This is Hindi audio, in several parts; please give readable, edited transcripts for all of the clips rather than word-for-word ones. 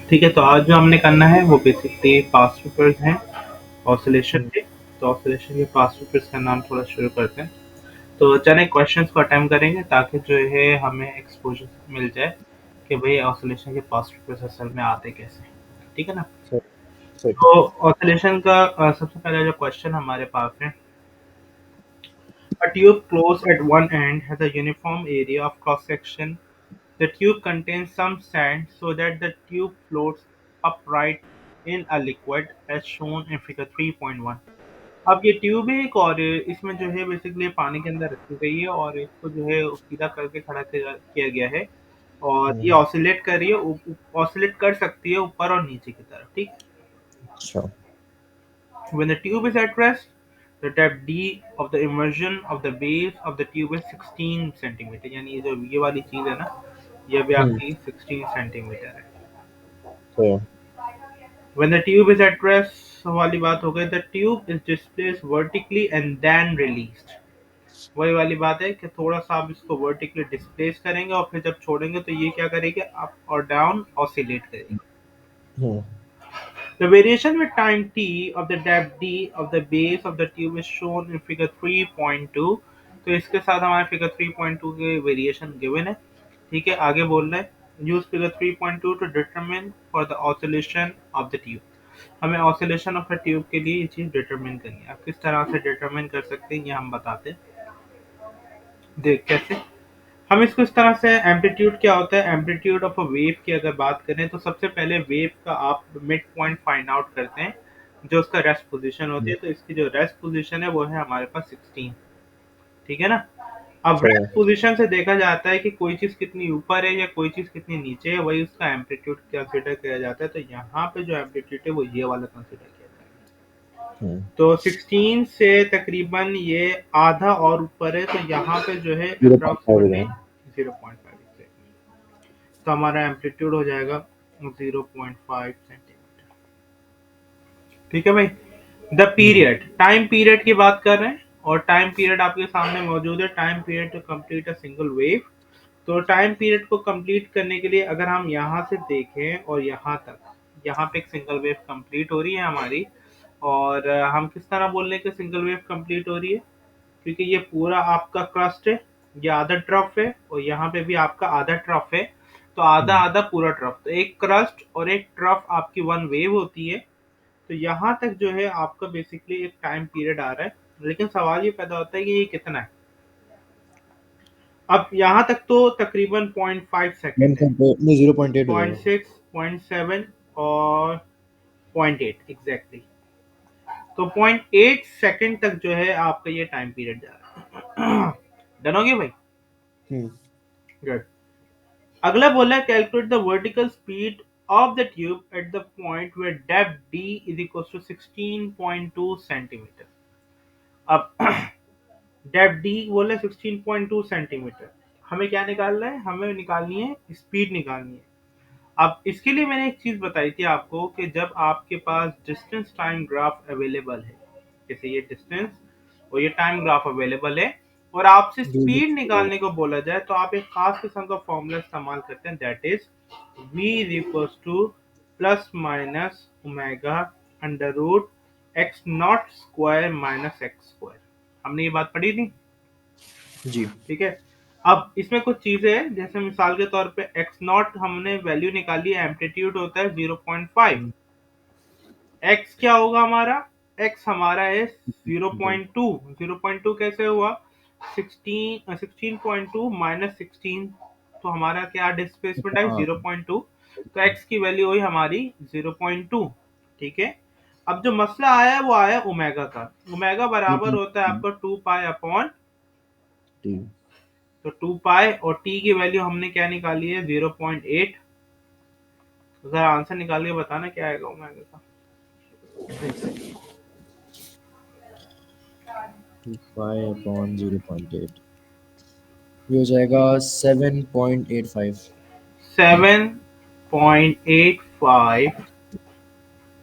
ठीक है, तो आज जो हमने करना है वो बेसिकली पास्ट पेपर्स हैं ऑसिलेशन हम्म, के। तो ऑसिलेशन के पास्ट पेपर्स का नाम थोड़ा शुरू करते हैं। तो चलें क्वेश्चंस को अटेम्प्ट करेंगे ताकि जो है हमें एक्सपोजर मिल जाए कि भाई ऑसिलेशन के पास्ट पेपर्स असल में आते कैसे हैं। ठीक है ना? सही सही। तो ऑसिलेशन का सबसे पहला जो क्वेश्चन हमारे पास है, a tube closed at one end has a uniform area of cross section. The tube contains some sand so that the tube floats upright in a liquid as shown in figure 3.1। अब ये ट्यूब है एक, और इसमें जो है बेसिकली पानी के अंदर रखी गई है और इसको जो है सीधा करके खड़ा किया गया है, और ये हम्म, ऑसिलेट कर रही है, ऑसिलेट कर सकती है ऊपर और नीचे की तरफ। ठीक। अच्छा। When the tube is at rest, the depth d of the immersion of the base of the tube is 16 centimetre, यानी ये जो ये वाली चीज है ना, ये भी हम्म, आपकी 16 सेंटीमीटर है। सही। When the tube is at rest वाली बात हो गई, the tube is displaced vertically and then released। वही वाली बात है कि थोड़ा सा आप इसको वर्टिकली डिस्प्लेस करेंगे और फिर जब छोड़ेंगे तो ये क्या करेगी, अप और डाउन ऑसिलेट करेगी। हम्म, The variation with time t of the depth d of the base of the tube is shown in figure 3.2। तो इसके साथ हमारे फिगर 3.2 के वेरिएशन गिवन है। ठीक है, आगे बोल रहे हैं use figure 3.2 to determine for the oscillation of the tube. हमें ऑसिलेशन ऑफ द ट्यूब के लिए ये चीज डिटरमिन करनी है। आप किस तरह से डिटरमिन कर सकते हैं ये हम बताते हैं। देख कैसे हम इसको इस तरह से, एम्पलीट्यूड क्या होता है, एम्पलीट्यूड ऑफ अ वेव की अगर बात करें तो सबसे पहले वेव का आप मिड पॉइंट फाइंड आउट करते हैं जो उसका रेस्ट पोजीशन होती हम्म, है। तो इसकी जो रेस्ट पोजीशन है वो है हमारे पास 16। ठीक है ना? अब सही। रेस्ट पोजीशन से देखा जाता है कि कोई चीज कितनी ऊपर है या कोई चीज कितनी नीचे है, वही उसका एम्पलीट्यूड कंसिडर किया जाता है। तो यहाँ पे जो एम्पलीट्यूड है वो ये वाला कंसिडर किया जाता है। हम्म, तो 16 से तकरीबन ये आधा और ऊपर है, तो यहाँ पे जो है 0.5 हो अप्रोक्सीमेटली जाएगा। 0.5। तो हमारा एम्पलीट्यूड हो जाएगा 0.5 सेंटीमीटर। ठीक है भाई। The hmm, period, time period की बात कर रहे हैं और टाइम पीरियड आपके सामने मौजूद है। Time period to complete a single wave. तो टाइम पीरियड को कंप्लीट करने के लिए अगर हम यहाँ से देखें और यहाँ तक, यहाँ पे एक सिंगल वेव कंप्लीट हो रही है हमारी। और हम किस तरह बोल रहे हैं कि सिंगल वेव कंप्लीट हो रही है, क्योंकि ये पूरा आपका क्रस्ट है, ये आधा ट्रफ है और यहाँ पे भी आपका आधा ट्रफ है। तो आधा हम्म, आधा पूरा ट्रफ, तो एक क्रस्ट और एक ट्रफ आपकी वन वेव होती है। तो यहाँ तक जो है आपका बेसिकली एक टाइम पीरियड आ रहा है। लेकिन सवाल ये पैदा होता है कि ये कितना है। अब यहाँ तक तो तकरीबन 0.5 सेकेंड है, 0.8 हो जाएगा। 0.6, 0.7 और 0.8 एग्जैक्टली। तो 0.8 सेकेंड तक जो है आपका ये टाइम पीरियड जा रहा है। डन हो गया भाई? Hmm, good. अगला बोला है calculate the vertical speed of the tube at the point where depth d is equal to 16.2 centimetre. अब डेप्थ d बोला है 16.2 सेंटीमीटर। हमें क्या निकालना है, हमें निकालनी है स्पीड निकालनी है। अब इसके लिए मैंने एक चीज बताई थी आपको कि जब आपके पास डिस्टेंस टाइम ग्राफ अवेलेबल है, जैसे ये डिस्टेंस और ये टाइम ग्राफ अवेलेबल है, और आपसे स्पीड निकालने को बोला जाए तो आप एक खास किस्म का फॉर्मूला इस्तेमाल करते हैं, that is v is equal to plus minus omega under root x not square minus x square. हमने ये बात पढ़ी थी। जी। ठीक है। अब इसमें कुछ चीजें हैं, जैसे मिसाल के तौर पे एक्स नॉट हमने वैल्यू निकाली है, एम्पलीट्यूड होता है 0.5। हम्म, एक्स क्या होगा हमारा, एक्स हमारा है 2। 0.2। 0.2 कैसे हुआ, 16.2 माइनस 16। तो हमारा क्या डिस्प्लेसमेंट है, हाँ। 0.2। तो एक्स की वैल्यू हुई हमारी 0.2। ठीक है। अब जो मसला आया है वो आया ओमेगा का। ओमेगा बराबर होता है आपका 2 पाई अपॉन, टी। तो 2 पाई और टी की वैल्यू हमने क्या निकाली है 0.8। तो जरा आंसर निकाल के बताना क्या आएगा ओमेगा का। 2 पाई अपॉन 0.8, ये हो जाएगा 7.85। 7.85।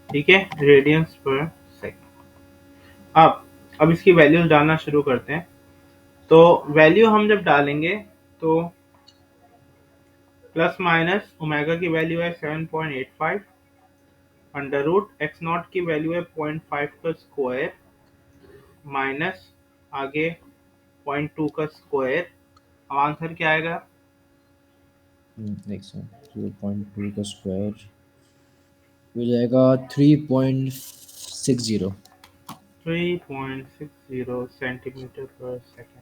ठीक है, रेडियंस पर सेकंड। अब इसकी वैल्यूज डालना शुरू करते हैं। तो वैल्यू हम जब डालेंगे तो प्लस माइनस ओमेगा की वैल्यू है 7.85, अंडर रूट एक्स नॉट की वैल्यू है 0.5 का स्क्वायर माइनस आगे 0.2 का स्क्वायर। अब आंसर क्या आएगा? एक सेकंड, 0.2 का स्क्वायर हो जाएगा 3.60। 3.60 सेंटीमीटर पर सेकेंड।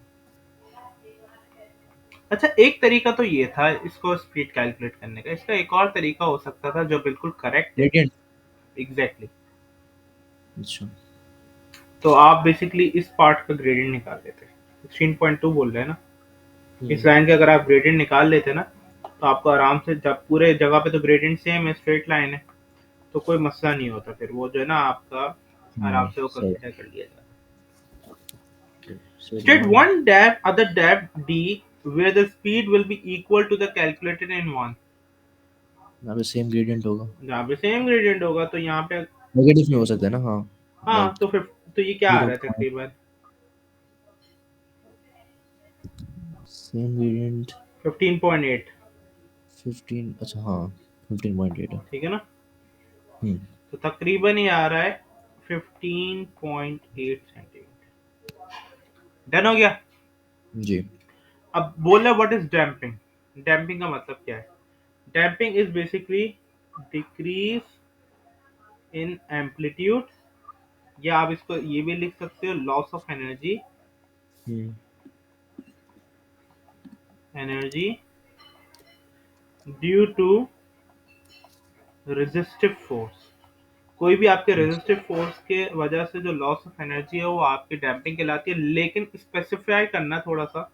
अच्छा, एक तरीका तो ये था इसको स्पीड कैलकुलेट करने का, इसका एक और तरीका हो सकता था जो बिल्कुल करेक्ट है। रेडियंट। एग्जैक्टली। अच्छा। तो आप बेसिकली इस पार्ट का ग्रेडियंट निकाल लेते। 16.2 बोल रहे हैं ना, इस हम्म। लाइन के अगर आप ग्रेडियंट निकाल लेते ना, तो आपको आराम से, जब पूरे जगह पे तो ग्रेडियंट सेम है, स्ट्रेट लाइन है, तो कोई मसला नहीं होता, फिर वो जो है ना आपका आराम हाँ से वो सही। कंसिडर कर लिया जाता। सही State है। one depth, other depth d, where the speed will be equal to the calculated in one। यहाँ पे सेम ग्रेडियंट होगा। जहाँ पे सेम ग्रेडियंट होगा तो यहाँ पे, नेगेटिव में हो सकता है ना, हाँ। हाँ, लाइक तो फिर तो ये क्या आ 0 रहा है पॉइंट तकरीबन सेम ग्रेडियंट। 15.8। 15, अच्छा हाँ, 15.8 है। ठीक है ना, हम्म। तो तकरीबन ये आ रहा है 15.8 सेंटीमीटर। डन हो गया। जी। अब बोला व्हाट इज डैम्पिंग। डैम्पिंग का मतलब क्या है? Damping is basically decrease in amplitude, या आप इसको ये भी लिख सकते हो loss of energy. Hmm. Energy due to resistive force. कोई भी आपके रेजिस्टिव फोर्स के वजह से जो लॉस ऑफ एनर्जी है वो आपकी डैम्पिंग कहलाती है। लेकिन स्पेसिफाई करना थोड़ा सा,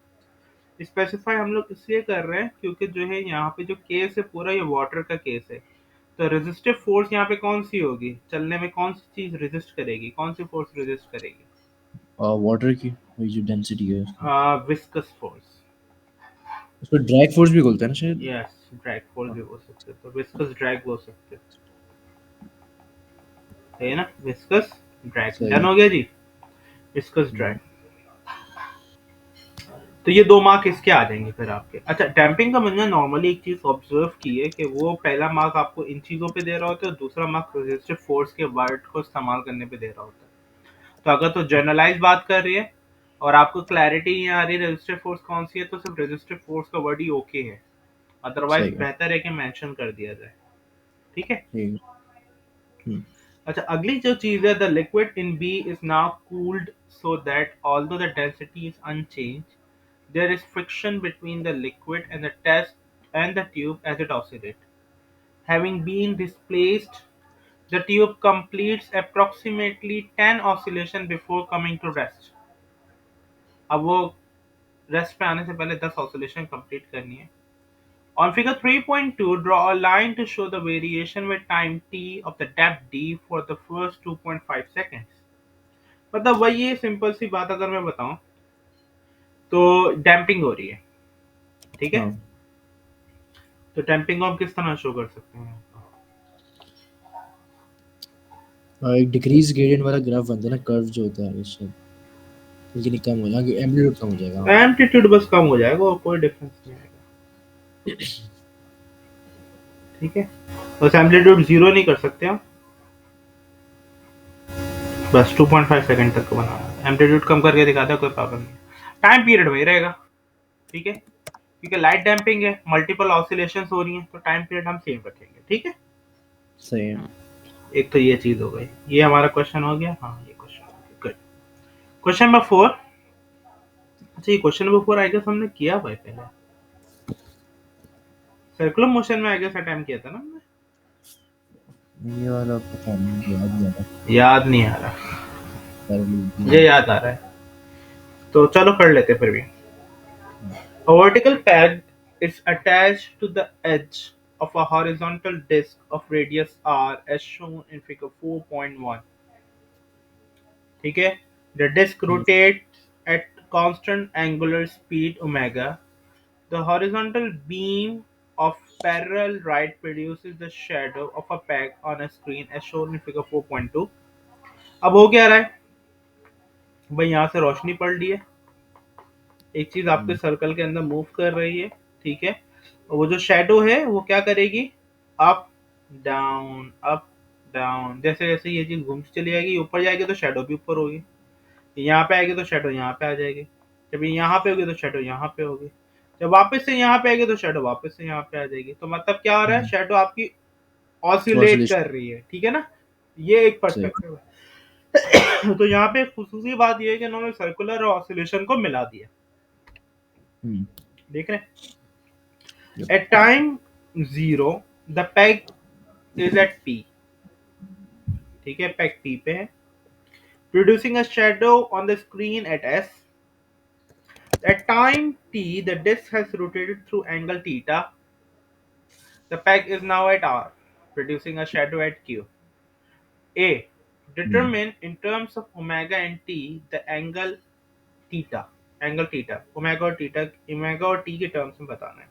स्पेसिफाई हम लोग इसलिए कर रहे हैं क्योंकि जो है यहाँ पे जो केस है पूरा ये वाटर का केस है। तो रेजिस्टिव फोर्स यहाँ पे कौन सी होगी, चलने में कौन सी चीज रेजिस्ट करेगी, कौन सी फोर्स रेजिस्ट करेगी? और वाटर की वही जो डेंसिटी है उसकी। Viscous force. उसको ड्रैग फोर्स भी बोलते हैं ना शायद। यस, ड्रैग फोर्स हाँ। भी बोल सकते हो, तो विस्कस ड्रैग बोल सकते हो, है ना, विस्कस ड्रैग। डन सही। हो गया जी, विस्कस हम्म। ड्रैग। तो ये 2 मार्क इसके आ जाएंगे फिर आपके। अच्छा, डैम्पिंग का मैंने नॉर्मली एक चीज ऑब्जर्व की है कि वो पहला मार्क आपको इन चीजों पे दे रहा होता है और दूसरा मार्क रेजिस्टिव फोर्स के वर्ड को इस्तेमाल करने पे दे रहा होता है। तो अगर तो जनरलाइज बात कर रही है और आपको क्लैरिटी नहीं आ रही रेजिस्टिव फोर्स कौन सी है, तो सिर्फ रेजिस्टिव फोर्स का वर्ड ही ओके है, अदरवाइज सही है। बेहतर है कि मेंशन कर दिया जाए। ठीक है। ठीक है। हम्म। अच्छा, अगली जो चीज है, the liquid in B is now cooled so that although the density is unchange, there is friction between the liquid and the test and the tube as it oscillates. Having been displaced, the tube completes approximately 10 oscillations before coming to rest. अब वो रेस्ट पे आने से पहले 10 ऑसिलेशन कंप्लीट करनी है। On figure 3.2, draw a line to show the variation with time t of the depth d for the first 2.5 seconds. मतलब वही है, सिंपल सी बात अगर मैं बताऊं तो डैम्पिंग हो रही है। ठीक है। हाँ। तो डैम्पिंग को हम किस तरह शो कर सकते हैं? एक डिक्रीज ग्रेडियंट वाला ग्राफ बनता है ना, कर्व जो होता है शायद, लेकिन कम हो जाएगा, एम्पलीट्यूड कम हो जाएगा, हाँ। एम्पलीट्यूड बस कम हो जाएगा और कोई डिफरेंस नहीं आएगा। ठीक है। बस एम्पलीट्यूड जीरो नहीं कर सकते हम, बस 2.5 सेकंड तक का बनाना है। एम्पलीट्यूड कम करके दिखाता है, कोई प्रॉब्लम नहीं। टाइम पीरियड वही रहेगा। ठीक है, क्योंकि लाइट डैम्पिंग है, मल्टीपल ऑसिलेशंस हो रही हैं, तो टाइम पीरियड हम सेम रखेंगे। ठीक है। सही है। एक तो ये चीज हो गई, ये हमारा क्वेश्चन हो गया। हाँ, ये क्वेश्चन हो गया। गुड। Question number 4। अच्छा, ये क्वेश्चन नंबर 4 आई गेस हमने किया हुआ है पहले, सर्कुलर मोशन में आई गेस अटेम्प्ट किया था ना हमने। ये वाला पता नहीं, याद नहीं आ रहा। याद नहीं आ रहा, मुझे पैरेलल। याद आ रहा है, तो चलो कर लेते फिर भी। A vertical peg is attached to the edge of a horizontal disc of radius r as shown in figure 4.1. ठीक है। The disc rotates at constant angular speed omega. The horizontal beam of parallel light produces the shadow of a peg on a screen as shown in figure 4.2. अब हो क्या रहा है भाई, यहाँ से रोशनी पड़ रही है, एक चीज आपके सर्कल के अंदर मूव कर रही है। ठीक है। और वो जो शेडो है वो क्या करेगी, अप डाउन अप डाउन, जैसे जैसे ये चीज घूमती चली जाएगी, ऊपर जाएगी तो शेडो भी ऊपर होगी, यहाँ पे आएगी तो शेडो यहाँ पे आ जाएगी, जब ये यहाँ पे होगी तो शेडो यहाँ पे होगी, जब वापस से यहाँ पे आएगी तो शेडो वापस से यहाँ पे आ जाएगी। तो मतलब क्या हो रहा है, शेडो आपकी ऑसिलेट ऑसिलेशन। कर रही है, ठीक है ना। ये एक सही। पर्सपेक्टिव है। तो यहाँ पे खुसूसी बात ये है कि उन्होंने सर्कुलर और ऑसिलेशन को मिला दिया। हम्म। देख रहे हैं, Yep. At time zero the peg is at P, ठीक है, पेग पी पे है, producing a shadow on the screen at S. At time t, the disk has rotated through angle theta. The peg is now at R, producing a shadow at Q. A. Hmm. Determine in terms of omega and t the angle theta. Angle theta, omega और थीटा, ओमेगा और टी के टर्म्स में बताना है।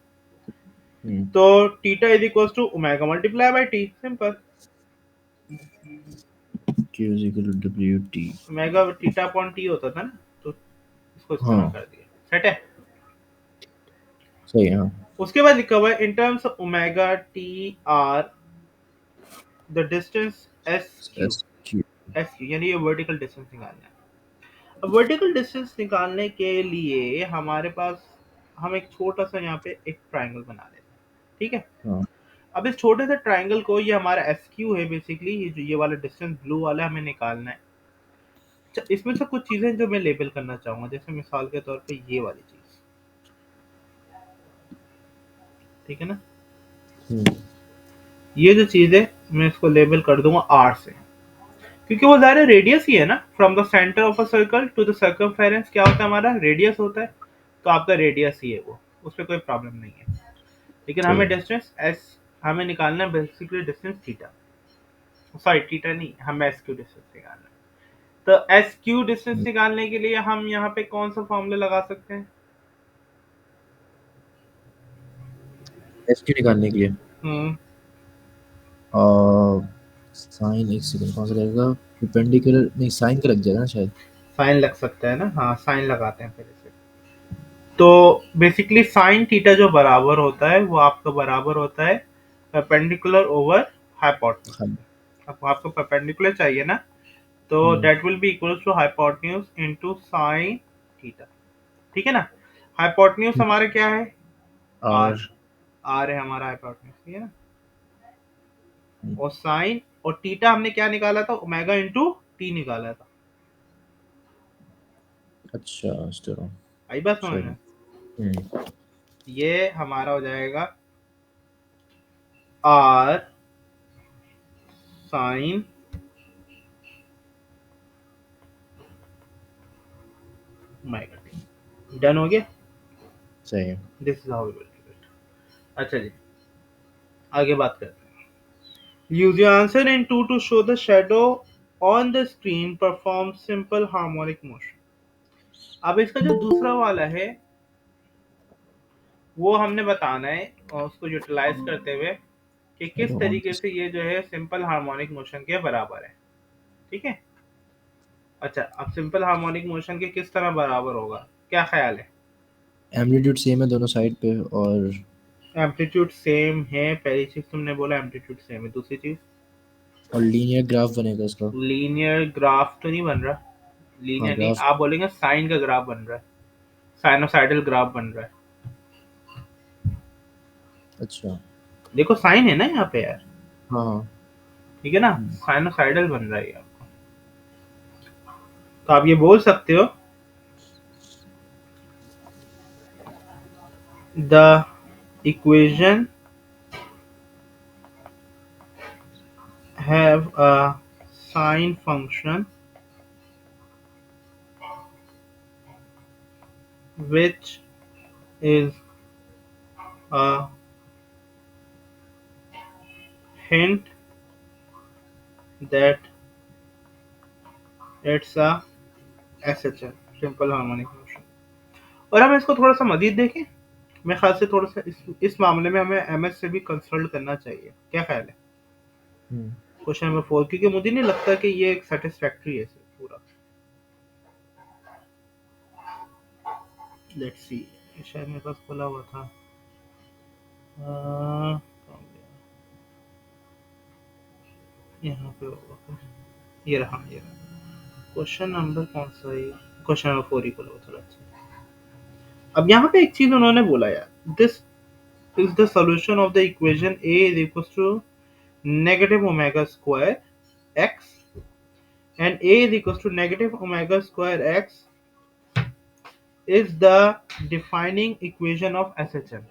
हम्म। तो theta is equal to omega multiply by T, simple. Q is equal to W T। Omega theta upon T होता था ना, तो इसको इस तरह हाँ कर दिया, सेट है। सही है, हाँ। उसके बाद लिखा हुआ है in terms of omega T R the distance S Q, S Q। S Q यानी ये वर्टिकल डिस्टेंस निकालना है। अब वर्टिकल डिस्टेंस निकालने के लिए हमारे पास, हम एक छोटा सा यहाँ पे एक ट्राइंगल बना लेते हैं, ठीक है। हाँ। अब इस छोटे से ट्राइंगल को, ये हमारा एस क्यू है बेसिकली, ये जो ये वाला डिस्टेंस ब्लू वाला हमें निकालना है। अच्छा, इसमें से कुछ चीजें जो मैं लेबल करना चाहूंगा, जैसे मिसाल के तौर पे ये वाली चीज, ठीक है ना। हम्म। ये जो चीज है मैं इसको लेबल कर दूंगा आर से, क्योंकि वो ज़ाहिर रेडियस ही है ना, from the centre of a circle to the circumference क्या होता है हमारा, रेडियस होता है। तो आपका रेडियस ही है वो, उस पर कोई प्रॉब्लम नहीं है। लेकिन सही हमें है। डिस्टेंस एस, हमें निकालना है basically distance theta, sorry theta नहीं, हमें एस क्यू डिस्टेंस निकालना है। तो एस क्यू डिस्टेंस निकालने के लिए हम यहाँ पे कौन सा फॉर्मूला लगा सकते हैं। S Q निकालने के लिए हम्म, साइन, एक सेकंड, कौन सा लगेगा? परपेंडिकुलर नहीं, साइन का लग जाएगा ना शायद। साइन लग सकता है ना, हाँ साइन लगाते हैं फिर इसे। तो बेसिकली साइन थीटा जो बराबर होता है वो आपका बराबर होता है परपेंडिकुलर ओवर हाइपोटेन्यूज। हाँ। अब आपको परपेंडिकुलर चाहिए ना, तो hmm. That will be equal to hypotenuse into sine theta, ठीक है ना। हाइपोटेन्यूज हमारा क्या है, आर, आर। आर है हमारा हाइपोटेन्यूज, ठीक है ना। और साइन और थीटा हमने क्या निकाला था, ओमेगा इनटू टी निकाला था। अच्छा, इस तरह। आई बात समझ चलो। में। हम्म। ये हमारा हो जाएगा R sine omega T, done हो गया। सही है। This is how we will do it. अच्छा जी, आगे बात करते हैं। Use your answer in two to show the shadow on the screen perform simple harmonic motion. अब इसका जो दूसरा वाला है वो हमने बताना है, और उसको यूटिलाइज करते हुए कि किस शेडो ऑन तरीके द। से ये जो है सिंपल हार्मोनिक मोशन के बराबर है, ठीक है। अच्छा, अब सिंपल हार्मोनिक मोशन के किस तरह बराबर होगा, क्या ख्याल है। एम्पलीट्यूड सेम है दोनों साइड पे, और एम्पलीट्यूड सेम है, पहली चीज तुमने बोला एम्पलीट्यूड सेम है, दूसरी चीज लीनियर ग्राफ बनेगा इसका। लीनियर ग्राफ तो नहीं बन रहा, हाँ, लीनियर नहीं, ग्राफ। आप बोलेंगे साइन का ग्राफ बन रहा है, साइनोसाइडल ग्राफ बन रहा है। अच्छा। देखो साइन है ना यहाँ पे यार, हाँ हाँ। ठीक है ना, हम्म। साइनोसाइडल बन रहा है ये। तो आप ये बोल सकते हो the equation have a sine function which is a hint that it's a SHM, simple harmonic motion. और हम इसको थोड़ा सा मजीद देखें, मेरे ख्याल से थोड़ा सा इस मामले में हमें एमएस से भी कंसल्ट करना चाहिए, क्या ख्याल है। हम्म। क्वेश्चन नंबर 4, क्योंकि मुझे नहीं लगता कि ये एक सेटिस्फैक्ट्री है पूरा। लेट्स सी, शायद मेरे पास खुला हुआ था। कहाँ गया? यहाँ पे होगा, ये रहा। क्वेश्चन नंबर कौन सा है? क्वेश्चन नंबर 4 ही बोलो थोड़ा अच्छा। अब यहाँ पे एक चीज उन्होंने बोला यार, this is the solution of the equation a is equal to negative omega square x and a is equals to negative omega square x is the defining equation of SHM।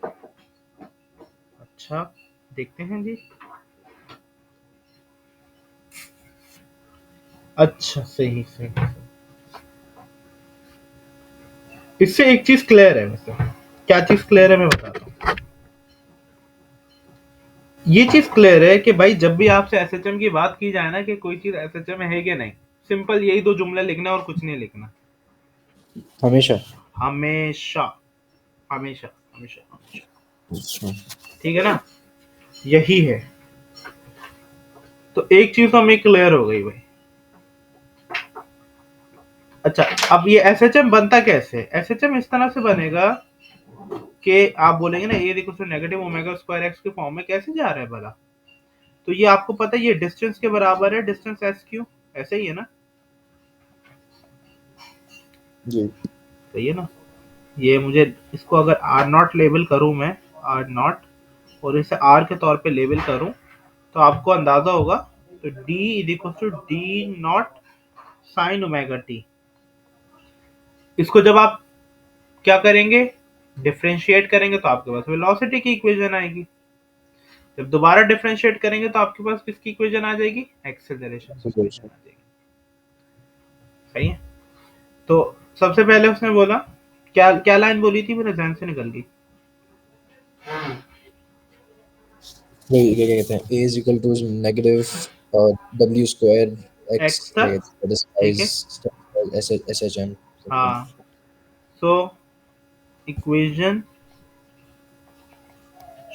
अच्छा, देखते हैं जी। अच्छा, सही सही सही। इससे एक चीज क्लियर है वैसे। क्या चीज क्लियर है मैं बताता हूँ। ये चीज क्लियर है कि भाई जब भी आपसे एसएचएम की बात की जाए ना कि कोई चीज एसएचएम है कि नहीं, सिंपल यही दो जुमले लिखना और कुछ नहीं लिखना। हमेशा। हमेशा हमेशा हमेशा हमेशा। अच्छा। ठीक है ना, यही है। तो एक चीज तो हमें क्लियर हो गई भाई। अच्छा, अब ये एसएचएम बनता कैसे? एसएचएम इस तरह से बनेगा कि आप बोलेंगे ना, ये देखो तो नेगेटिव ओमेगा स्क्वायर एक्स के फॉर्म में कैसे जा रहा है भला। तो ये आपको पता है ये डिस्टेंस के बराबर है, डिस्टेंस एस क्यू, ऐसे ही है ना? जी। सही है ना? ये मुझे इसको अगर आर नॉट लेबल करूं मैं, आर नॉट, और इसे आर के तौर पे लेबल करूं, तो आपको अंदाजा होगा। तो D is equal to D not sine omega T. इसको जब आप क्या करेंगे, डिफरेंशिएट करेंगे, तो आपके पास वेलोसिटी की इक्वेशन आएगी। जब दोबारा डिफरेंशिएट करेंगे तो आपके पास किसकी इक्वेशन आ जाएगी? एक्सेलरेशन की इक्वेशन एक्सेलरेशन। आ जाएगी। सही है। तो सबसे पहले उसने बोला, क्या क्या लाइन बोली थी, मेरे ध्यान से निकल गई। वही क्या कहते हैं, a is equal to negative w square x, x क्या तक, कहते हैं, ठीक है। size SHM something। हाँ, so equation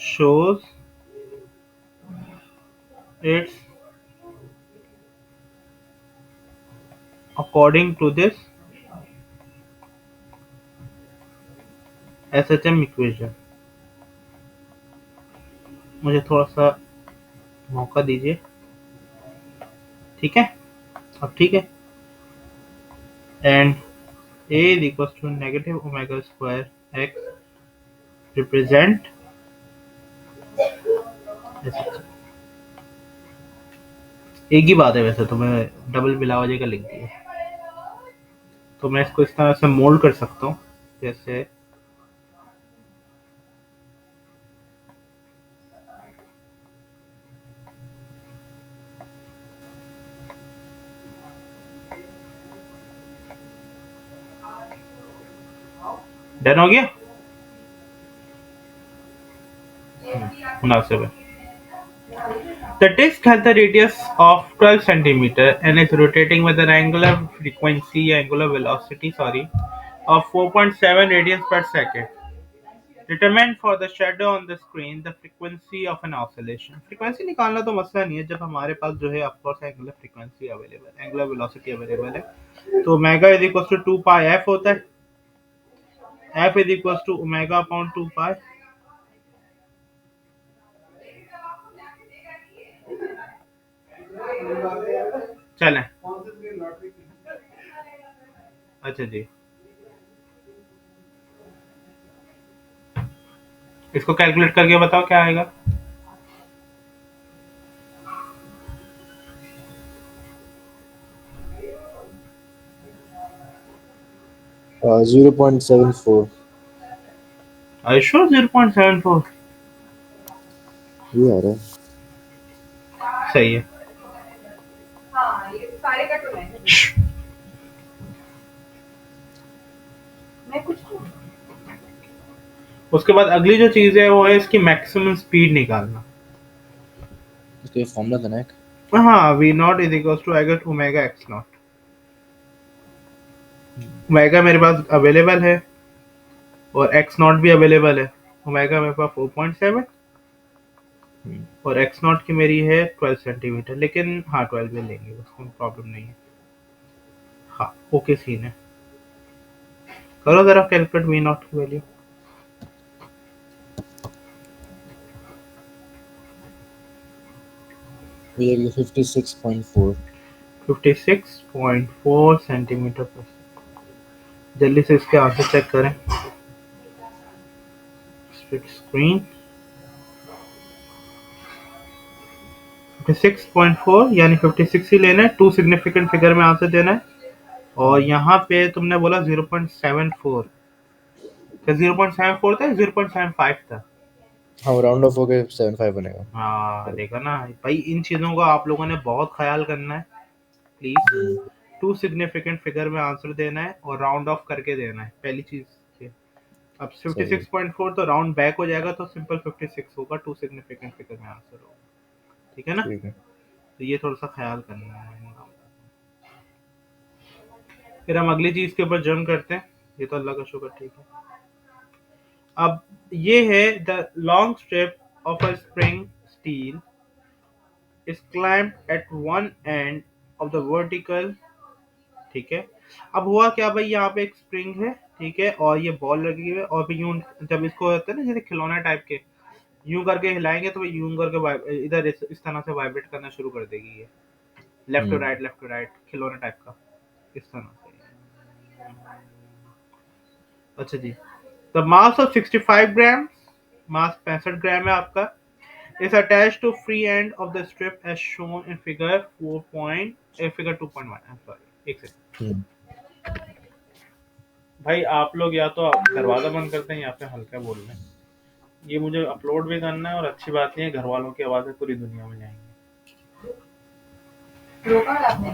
shows it's according to this SHM equation. मुझे थोड़ा सा मौका दीजिए, ठीक है? अब ठीक है। And a is equals to negative omega square x represent SHM। एक ही बात है वैसे तो, मैं डबल बिला वजह का लिख दिया। तो मैं इसको इस तरह से मोल्ड कर सकता हूँ, जैसे डन हो गया, मुनासिब है। The disk has the radius of 12 centimeter and is rotating with an angular velocity, of 4.7 radians per second. Determine for the shadow on the screen the frequency of an oscillation। Frequency निकालना तो मसला नहीं है जब हमारे पास जो है of course angular frequency available, angular velocity available है। तो omega is equal to 2 pi F होता है। F is equal to omega upon 2 pi. चलें, अच्छा जी, इसको कैलकुलेट करके बताओ क्या आएगा। 0.74। Are you sure 0.74? ये आ रहा है। सही है। उसके बाद अगली जो चीज है वो है इसकी मैक्सिमम स्पीड निकालना। उसके फॉर्मूला था ना एक। हाँ, V not is equal to I omega x not. Omega मेरे पास अवेलेबल है और एक्स नॉट भी अवेलेबल है। ओमेगा मेरे पास 4.7 और एक्स नॉट की मेरी है 12 सेंटीमीटर, लेकिन हाँ 12 भी लेंगे, उसमें प्रॉब्लम नहीं है। हाँ, ओके सीन है। करो जरा कैलकुलेट वी नॉट की वैल्यू। हो जाएगी 56.4। 56.4 सेंटीमीटर पर सेकंड। जल्दी से इसके आंसर चेक करें। Split screen. 56.4 यानी 56 ही लेना है, टू सिग्निफिकेंट फिगर में आंसर देना है। और यहाँ पे तुमने बोला 0.74, क्या 0.74 था, 0.75 था? हाँ, राउंड ऑफ हो गए 75 बनेगा। हाँ देखा ना भाई, इन चीजों का आप लोगों ने बहुत ख्याल करना है प्लीज। टू सिग्निफिकेंट फिगर में आंसर देना है और राउंड ऑफ करके देना है, पहली चीज ये। अब सही है। 56.4 तो राउंड बैक हो जाएगा, तो सिंपल 56 होगा, टू सिग्निफिकेंट फिगर में आंसर होगा। ठीक है ना? ठीक है। तो ये थोड़ा सा ख्याल करना है। फिर हम अगली चीज के ऊपर जंप करते हैं। ये तो अल्लाह का शुक्र, ठीक है। अब ये है the long strip of a spring steel is clamped at one end of the vertical। ठीक है। अब हुआ क्या भाई, यहाँ पे एक स्प्रिंग है, ठीक है, और ये बॉल लगी हुई है, और भी यूं जब इसको होता है ना जैसे खिलौना टाइप के, यूं करके हिलाएंगे तो यूं करके इधर इस तरह से वाइब्रेट करना शुरू कर देगी ये, लेफ्ट टू राइट, खिलौना टाइप का, इस तरह से। अच्छा जी। द मास ऑफ 65 ग्राम, मास 65 ग्राम है आपका, is attached to free end of the strip as shown in figure 4 point figure 2.1। I'm sorry, एक सेकंड हम्म। भाई, आप लोग या तो दरवाजा बंद करते हैं या फिर हल्का बोल रहे हैं। ये मुझे अपलोड भी करना है, और अच्छी बात नहीं है, घर वालों की आवाजें पूरी दुनिया में जाएंगी। रोका है आपने?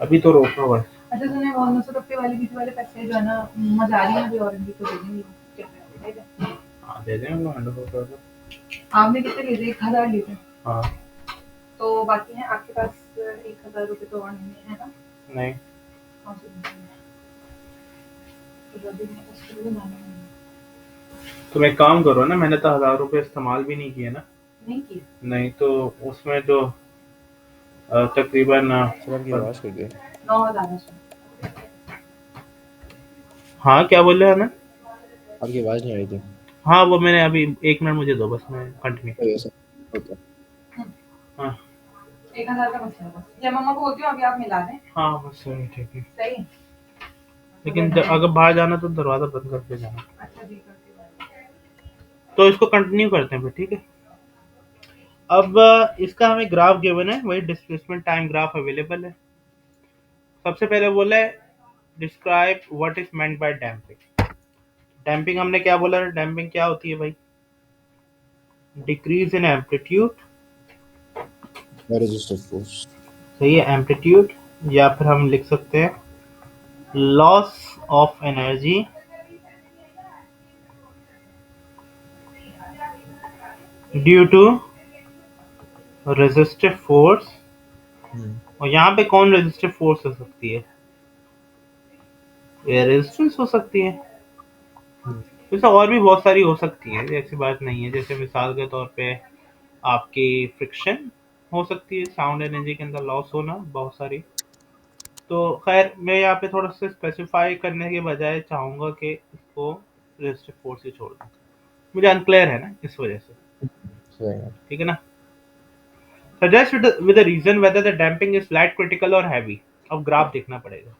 अभी तो रोका हुआ है। अच्छा सुने, वो 990 वाले बीच वाले पैसे जो है ना, मजारी है अभी, और इनकी तो दे देंगे, क्या कहते हैं? हाँ दे दें हम लोग, 100%। आपने कितने लिए थे? 1000 लिए थे। हाँ। तो बाकी है आपके पास 1000 रुपए तो और नहीं है ना? नहीं। कौन से दिन है? तो जल्दी मेरे पास शुरू में जाना है। तुम एक काम करो ना, मैंने तो 1000 रुपए इस्तेमाल भी नहीं किए ना। नहीं किए? नहीं तो उसमें जो तकरीबन सर आपकी आवाज़ कट गई। 9000। हाँ क्या बोल रहे हैं ना? आपकी आवाज़ नहीं आ रही थी। हाँ वो मैंने अभी, 1 मिनट मुझे दो बस, मैं कंटिन्यू। तो ऐसा होता है। हाँ 1000 का मसला बस, या मम्मा को बोलती हूँ अभी आप मिला दें। हाँ बस सही, ठीक है सही। लेकिन अगर बाहर जाना तो दरवाजा बंद करके जाना। अच्छा जी, तो इसको कंटिन्यू करते हैं फिर, ठीक है। अब इसका हमें ग्राफ गिवन है, वही डिस्प्लेसमेंट टाइम ग्राफ अवेलेबल है। सबसे पहले बोला है describe what is meant by damping. Damping हमने क्या बोला, डैम्पिंग क्या होती है भाई? Decrease in amplitude. Resistive force. सही है, एम्पलीट्यूड, या फिर हम लिख सकते हैं loss of energy due to resistive force. और यहाँ पे कौन रेजिस्टिव फोर्स हो सकती है? एयर रेजिस्टेंस हो सकती है। वैसे और भी बहुत सारी हो सकती है, ऐसी बात नहीं है। जैसे मिसाल के तौर पे आपकी फ्रिक्शन हो सकती है, साउंड एनर्जी के अंदर लॉस होना, बहुत सारी। तो खैर मैं यहाँ पे थोड़ा सा स्पेसिफाई करने के बजाय चाहूंगा कि इसको रेजिस्टिव फोर्स ही छोड़ दूं, मुझे अनक्लियर है ना इस वजह से। सही है। ठीक है ना? Suggest with a reason whether the damping is light, critical और heavy। अब ग्राफ देखना पड़ेगा।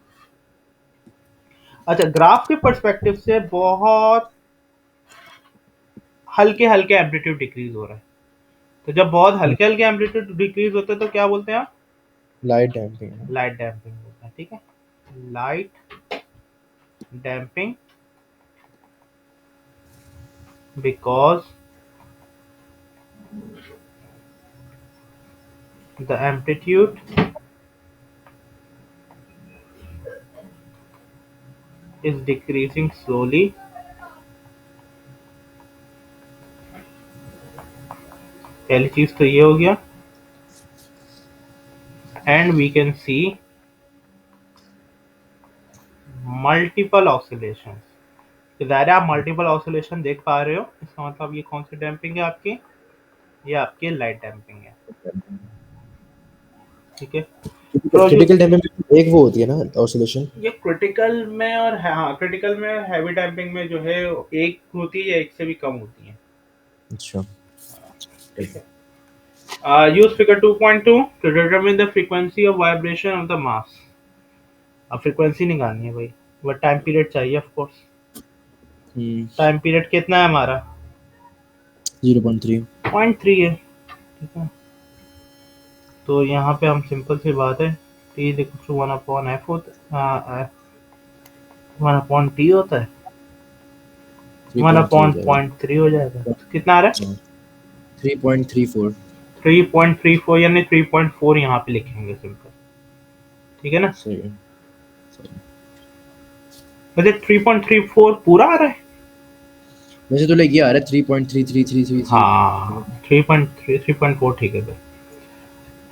अच्छा, ग्राफ के पर्सपेक्टिव से बहुत हल्के हल्के एम्पलीट्यूड डिक्रीज हो रहा है। तो जब बहुत हल्के हल्के एम्पलीट्यूड डिक्रीज होते हैं तो क्या बोलते हैं आप? Light damping. लाइट डैम्पिंग बोलते हैं, ठीक है। Light damping because the amplitude is decreasing slowly. पहली चीज तो ये हो गया। And we can see multiple oscillation. ज़ाहिर है आप मल्टीपल ऑसिलेशन देख पा रहे हो, इसका मतलब ये कौन सी डैम्पिंग है आपकी? ये आपकी लाइट डैम्पिंग है, ठीक है। तो जो क्रिटिकल डैम्पिंग में एक वो होती है ना ऑसिलेशन। ये क्रिटिकल में और हाँ, क्रिटिकल में और हैवी डैम्पिंग में जो है एक होती है या एक से भी कम होती है। अच्छा। ठीक है। Use figure 2.2 to determine the frequency of vibration of the mass. अब फ्रीक्वेंसी निकालनी है भाई, बट टाइम पीरियड चाहिए of course. Hmm. Time period कितना है हमारा? 0.3। 0.3 है, ठीक है। तो यहाँ पे हम सिंपल सी बात है, T is equal to 1/f होता है, 1/t होता है, 3.3 हो जाएगा। 1/0.3 हो जाएगा। तो कितना आ रहा है? हाँ, 3.34। 3.34 यानी 3.4 यहाँ पे लिखेंगे सिंपल, ठीक है ना। सही है, सही है। वैसे 3.34 पूरा आ रहा है। वैसे तो लाइक ये आ रहा है 3.33333। हाँ, 3.4 ठीक है।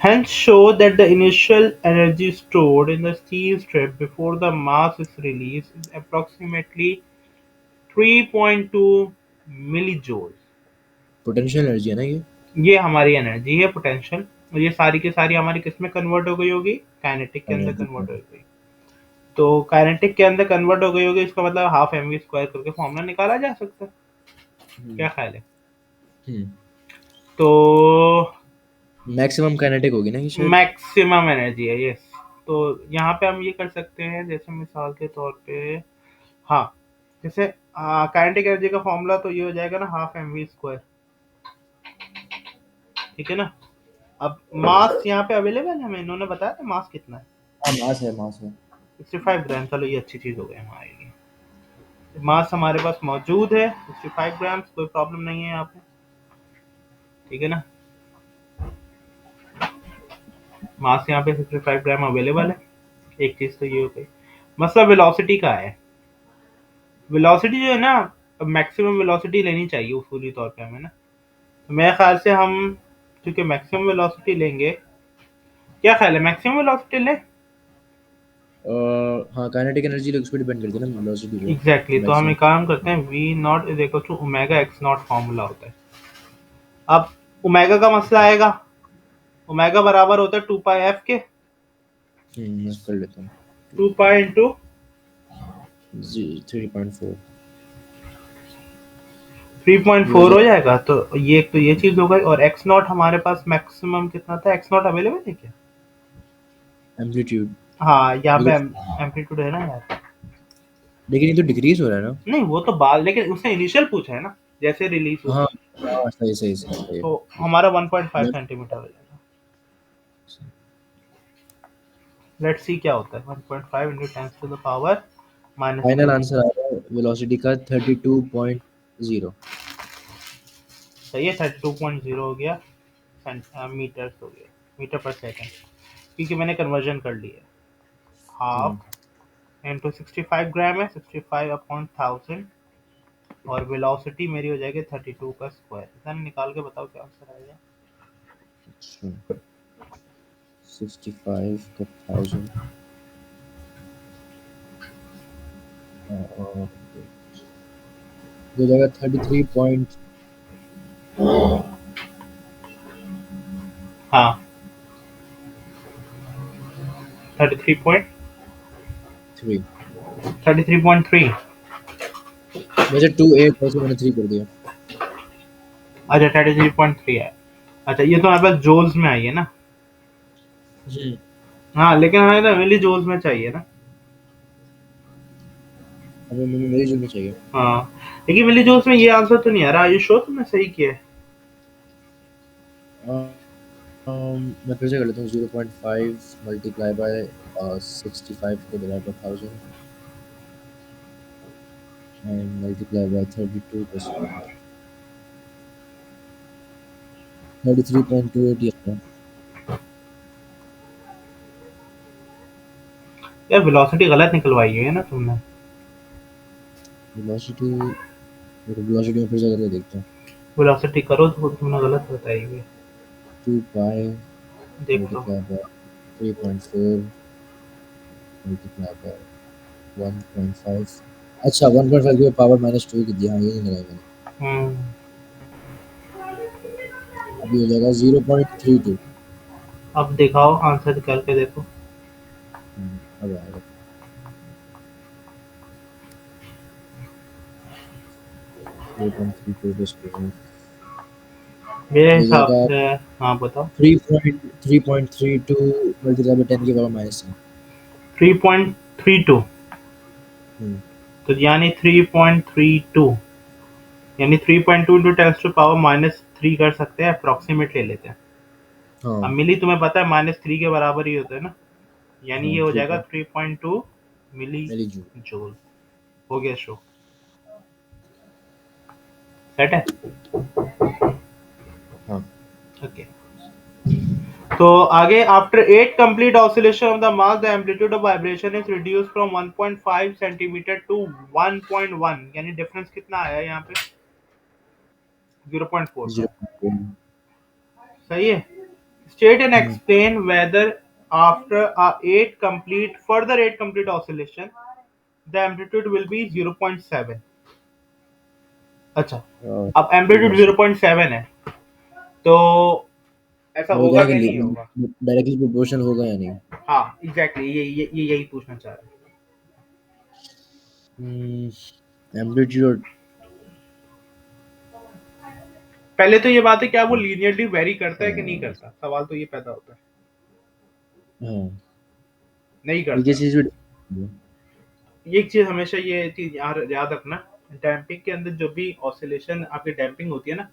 Hence show that the initial energy stored in the steel strip before the mass is released is approximately 3.2 millijoules. Potential energy है ना ये। ये हमारी एनर्जी है पोटेंशियल, और ये सारी की सारी हमारी किस में कन्वर्ट हो गई होगी? काइनेटिक के अंदर एनर्जी कन्वर्ट हो गई। तो काइनेटिक के अंदर कन्वर्ट हो गई होगी, इसका मतलब हाफ एम वी स्क्वायर करके फॉर्मूला निकाला जा सकता है। क्या ख्याल है? हम्म। तो मैक्सिमम काइनेटिक होगी ना ये शायद। मैक्सिमम एनर्जी है, यस। तो यहाँ पे हम ये कर सकते हैं, जैसे मिसाल के तौर पे, हाँ, जैसे काइनेटिक एनर्जी का फॉर्मूला तो ये हो जाएगा ना, हाफ एम वी स्क्वायर, ठीक है ना। अब मास यहाँ पे अवेलेबल है, हमें इन्होंने बताया था मास कितना है, हाँ, मास है, मास है। 65 ग्राम। चलो ये अच्छी चीज हो गई हमारे लिए, मास हमारे पास मौजूद है 65 ग्राम, कोई प्रॉब्लम नहीं है यहाँ पे, ठीक है ना। मास यहाँ पे 65 ग्राम अवेलेबल है। एक चीज तो ये हो गई। मसला वेलोसिटी का है। वेलोसिटी जो है ना, मैक्सिमम वेलोसिटी लेनी चाहिए उसूली तौर पे हमें ना। तो मेरे ख्याल से हम, क्योंकि मैक्सिमम वेलोसिटी लेंगे, क्या ख्याल है मैक्सिमम वेलोसिटी ले? हाँ, काइनेटिक एनर्जी उस पर डिपेंड करती है ना, वेलोसिटी पे। एग्जैक्टली, तो हम मैक्सिमम। एक काम करते हैं, V not is equal to omega x not formula होता है। अब ओमेगा का मसला आएगा, ओमेगा बराबर होता है 2 पाई एफ के, मैं कर लेता हूँ। 2 पाई इंटू जी, 3.4। ये हो 3.4 हो जाएगा जाएगा। तो ये चीज हो गई, और एक्स नॉट हमारे पास मैक्सिमम कितना था? एक्स नॉट अवेलेबल है क्या? एम्पलीट्यूड। हाँ, यहाँ पे लेकिन एम्पलीट्यूड है ना यार। लेकिन ये तो डिक्रीज हो रहा है ना। नहीं, वो तो बाद, लेकिन उसने इनिशियल पूछा है ना, जैसे रिलीज हाँ, होता है। हाँ, सही सही सही सही। तो हमारा 1.5 सेंटीमीटर हो जाएगा। लेट्स सी क्या होता है, 1.5 into 10 to the power final -3। Answer आ रहा है वेलोसिटी का 32.0। सही है, 32.0 हो गया, मीटर हो गया, मीटर पर सेकंड, क्योंकि मैंने कन्वर्जन कर लिया। हम्म। हाफ इंटू 65 ग्राम है, 65/1000, और वेलोसिटी मेरी हो जाएगी 32 का स्क्वायर। इतना निकाल के बताओ क्या आंसर आएगा। अच्छा, 65 का 1000। हो जाएगा 33.3। हाँ, 33.3। वैसे 28 वैसे मैंने 3 कर दिया। अच्छा, 33.3 है। अच्छा, ये तो हमारे पास जोल्स में आई है ना। हम्म। हाँ, लेकिन हमें ना मिली जोल्स में चाहिए ना। हमें मेरी जुड़नी चाहिए। हाँ, लेकिन मिली जोल्स में ये आंसर तो नहीं आ रहा। आर यू श्योर तुमने सही किया है? मैं फिर से कर लेता हूँ। 0.5 मल्टीप्लाई बाय 65 को divide by 1000 and multiply by 32 का स्क्वायर। 33.28 ये है। यार वेलोसिटी गलत निकलवाई है ना तुमने। वेलोसिटी। वेलोसिटी में फिर से करके देखता हूँ। वेलोसिटी करो तो तुमने गलत बताई हुई है। 2 पाई देख लो। Multiply by 3.4 multiply by 1.5। अच्छा, 1.5 की पावर -2 की दी। हाँ, ये नहीं लगाई मैंने। हम्म। अभी हो जाएगा 0.32। अब दिखाओ आंसर निकाल के देखो। अब आएगा। 0.32 का स्क्वायर मेरे हो हिसाब जाएगा से। हाँ बताओ। 3.32 मल्टीप्लाई बाय 10 की पावर -3। 3.32। हम्म। तो यानी 3.32, यानी 3.2 इंटू टेंस टू पावर -3 कर सकते हैं, अप्रोक्सीमेट ले लेते हैं। अब हाँ मिली तुम्हें पता है -3 के बराबर ही होता है ना, यानी हाँ ये हो ठीक जाएगा है। 3.2 मिली मिली जूल। जूल। हो गया शो। सेट है। हाँ। ओके। तो आगे, after 8 complete oscillation of the mass the amplitude of vibration is reduce from 1.5 centimetre to 1.1, यानी डिफरेंस कितना आया यहाँ पे? 0.4 का। 0.1। सही है। State and hmm. Explain whether after a 8 complete further 8 complete oscillation the amplitude will be 0.7। अच्छा, अब ठीक है एम्पलीट्यूड सर। 0.7 है, तो ऐसा वो कह होगा रहे क्या हैं नहीं होगा? कि डायरेक्टली प्रोपोर्शन होगा या नहीं। हाँ एग्जैक्टली, ये यही पूछना चाह रहे हैं। एम्पलीट्यूड। पहले तो ये बात है, क्या वो लीनियरली वेरी करता है कि नहीं करता, सवाल तो ये पैदा होता है। हाँ नहीं ये किस करता। चीज पे। ये एक चीज हमेशा, ये चीज याद रखना, डैम्पिंग के अंदर जो भी ऑसिलेशन आपकी डैम्पिंग होती है ना,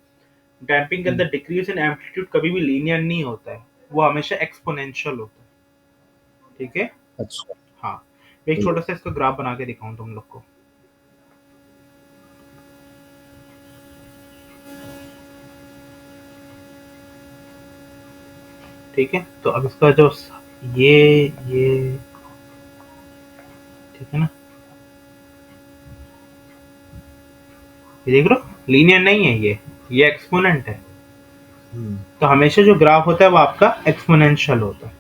डैम्पिंग के हम्म। अंदर डिक्रीज इन एम्पलीट्यूड कभी भी लीनियर नहीं होता है, वो हमेशा एक्सपोनेंशियल होता है। ठीक है। अच्छा। हाँ, मैं एक ठीक छोटा है। सा इसका ग्राफ बना के दिखाऊं तुम लोग को। ठीक है, तो अब इसका जो ये ठीक है ना, ये देख रहे हो, लीनियर नहीं है ये एक्सपोनेंट है। हम्म। तो हमेशा जो ग्राफ होता है वो आपका एक्सपोनेंशियल होता है।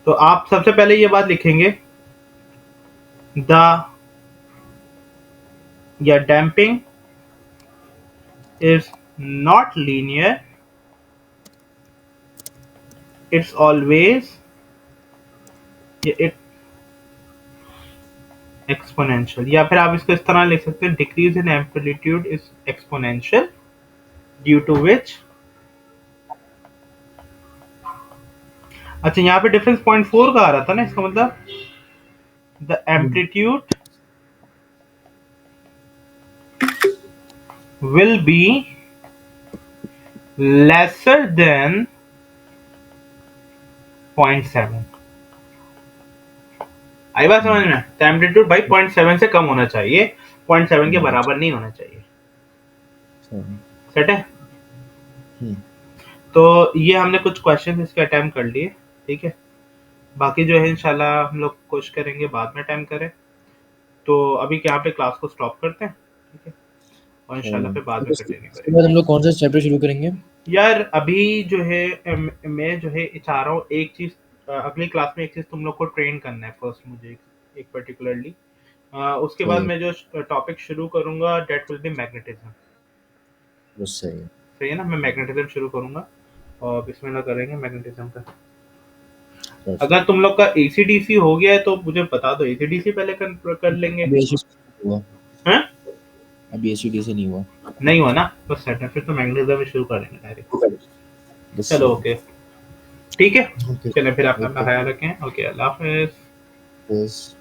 तो आप सबसे पहले ये बात लिखेंगे, द या damping is not linear, it's always it exponential, या फिर आप इसको इस तरह लिख सकते हैं, decrease in amplitude is exponential due to which. अच्छा, यहाँ पे डिफरेंस 0.4 का आ रहा था ना, इसका मतलब the hmm. Amplitude will be lesser than 0.7। आई बात समझ में? तो एम्पलीट्यूड भाई 0.7 से कम होना चाहिए, 0.7 के हाँ। बराबर नहीं होना चाहिए। हाँ। सेट है। हम्म। तो ये हमने कुछ क्वेश्चन इसके अटेम्प्ट कर लिए। ठीक है, बाकी जो है इंशाल्लाह हम लोग कोशिश करेंगे बाद में अटेम्प्ट करें। तो अभी यहाँ पे क्लास को स्टॉप करते हैं। ठीक है, और इंशाल्लाह फिर बाद तो में कंटिन्यू इसके बाद करेंगे। हम लोग कौन सा चैप्टर शुरू करेंगे। यार अभी जो है मैं जो है चाह रहा हूँ एक चीज, अगली क्लास में एक चीज तुम लोग को ट्रेन करना है फर्स्ट, मुझे एक पर्टिकुलरली। उसके सही बाद है। मैं जो टॉपिक शुरू करूंगा डेट विल बी मैग्नेटिज्म। बस सही है। सही है ना, मैं मैग्नेटिज्म शुरू करूंगा और बिस्मिल्लाह करेंगे मैग्नेटिज्म का। अगर परफेक्ट। तुम लोग का एसीडीसी हो गया है तो मुझे बता दो, एसीडीसी पहले कर लेंगे। अभी एसी हुआ। हैं? अभी एसी से नहीं हुआ। नहीं हुआ ना, बस सेट है, फिर तो मैग्नेटिज्म शुरू करेंगे डायरेक्ट। बस चलो सही है। ओके। ठीक है। ओके। चलें फिर, आप अपना ओके। ख्याल रखें। ओके, अल्लाह हाफिज़। बस।